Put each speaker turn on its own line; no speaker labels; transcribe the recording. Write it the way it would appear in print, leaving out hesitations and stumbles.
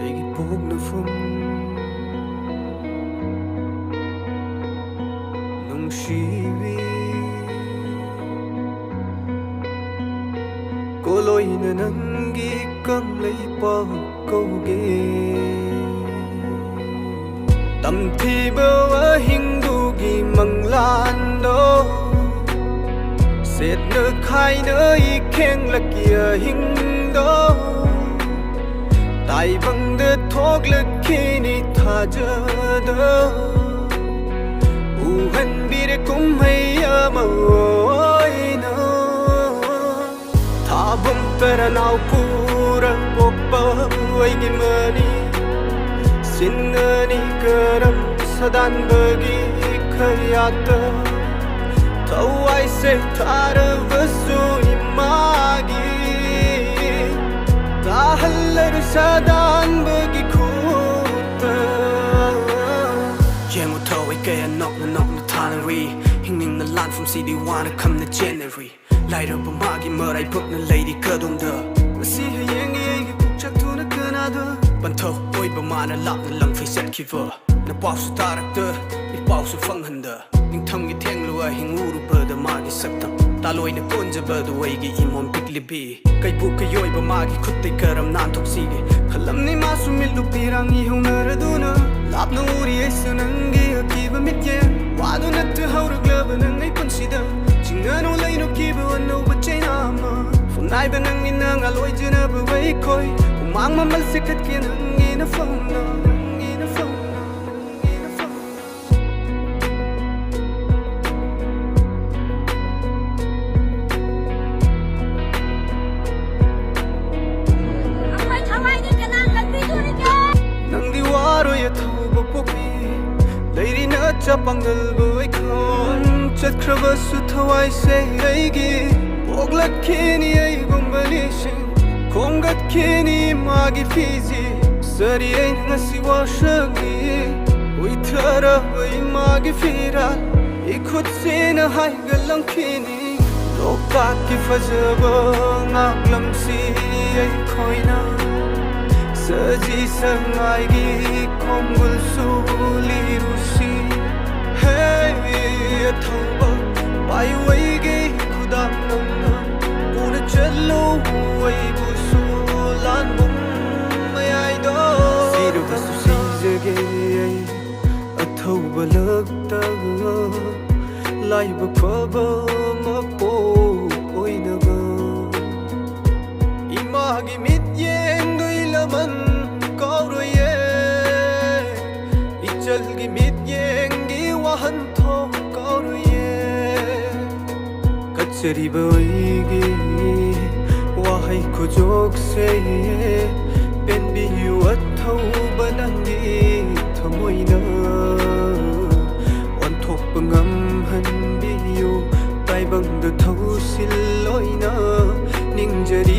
ꯑꯩꯒꯤ ꯄꯣꯛꯅꯐꯝ ꯅꯨꯡꯁꯤꯕꯤ ꯀꯣꯂꯣꯏꯅ ꯅꯪꯒꯤ ꯀꯪꯂꯩꯄꯥꯛ ꯀꯧꯒꯦ ꯇꯝꯊꯤꯕ ꯋꯥꯍꯤꯡꯗꯨꯒꯤ ꯃꯪꯂꯥꯟꯗꯣ ꯁꯦꯠꯅ ꯈꯥꯏꯅ ꯏꯈꯦꯡꯂꯛꯀꯤ ꯑꯍꯤꯡꯗꯣ ꯇꯥꯏꯕꯪꯗ ꯊꯣꯛꯂꯛꯈꯤꯅꯤ ꯊꯥꯖꯗ ꯎꯍꯟꯕꯤꯔꯦ ꯀꯨꯝꯍꯩ ꯑꯃ ꯑꯣꯏꯅ ꯊꯥꯕꯝ ꯇꯔꯅꯥꯎ ꯄꯨꯔ ꯄꯣꯛꯄ ꯑꯩꯒꯤ ꯃꯅꯤ ꯁꯤꯟꯅꯅꯤ ꯀꯔꯝ ꯁꯗꯥꯟꯕꯒꯤ ꯈꯌꯥꯠꯇ ꯊꯋꯥꯏꯁꯦ ꯊꯥꯔꯕꯁꯨ 이마기 다할래를 사단버기 굿다 예무터 이게야 넉넉 타는 위 힝닝 the line from CD wanna come to January light up 음악이 뭐라이 붙는 lady 그동더 마시해 얘기 얘기 북작투는 그나더 반토 오이버 만을 락는 랑피 셋키버 나 pausu tarakta I pausu fanghanda ning thamgi thenglua hinguru bada magi sakta taloina konjabadu waigi imon piklibi kaibu kayoi ba magi khutte karam nan toksige khalamni masu milu pirangi hunaraduna lapna uri esunangi akiba mitye wadu nat haurglaba nangai pansida chingano laino kiba wano bachainama funai banangi nang aloi jina ba wai koi umang mamal sikat kinangi na fauna ꯆꯄꯥꯡꯒꯜꯕꯣꯏ ꯈꯣꯟ ꯆꯠꯈ꯭ꯔꯕꯁꯨ ꯊꯋꯥꯏꯁꯦ ꯑꯩꯒꯤ ꯄꯣꯛꯂꯛꯈꯤꯅꯤ ꯑꯩꯒꯨꯝꯕꯅꯤꯁꯤꯡ ꯈꯣꯡꯒꯠꯈꯤꯅꯤ ꯃꯥꯒꯤ ꯐꯤꯖꯤ ꯁꯔꯤ ꯑꯩꯅ ꯉꯁꯤ ꯋꯥꯁꯛꯂꯤ ꯎꯏꯊꯔꯕ ꯏꯃꯥꯒꯤ ꯐꯤꯔꯥꯜ 이ꯈꯨꯠꯁꯤꯅ ꯍꯥꯏꯒꯠꯂꯝꯈꯤꯅꯤ ꯂꯣꯛꯇꯥꯛꯀꯤ ꯐꯖꯕ ꯉꯥꯛꯂꯝꯁꯤ ꯑꯩꯈꯣꯏꯅ ꯁꯖꯤ ꯁꯉꯥꯏꯒꯤ ꯈꯣꯡꯒꯨꯜꯁꯨ ꯂꯤꯔꯨꯁꯤꯊꯧꯕ ꯄꯥꯏꯋꯩꯒꯤ ꯈꯨꯗꯥꯡ ꯅꯪꯅ ꯄꯨꯅ ꯆꯠꯂꯨ ꯑꯩꯕꯨꯁꯨ ꯂꯥꯟꯕꯨꯡ ꯃꯌꯥꯏꯗꯣ ꯁꯤꯔꯕꯁꯨ ꯁꯤꯖꯒꯦ ꯑꯩ ꯑꯊꯧꯕ ꯂꯛꯇ ꯂꯥꯏꯕꯛ ꯐꯕ ꯃꯄꯣꯛ ꯑꯣꯏꯅꯕ 이마기 밑yen도 일러만 거로예 이절기 밑yen기 와한토 거로예 까츠리 보이기 와하이 고족세에 뺀비유 와토 바난기 터모이나 원톡방암한 비유 따이방도 터우실로이나 닝저리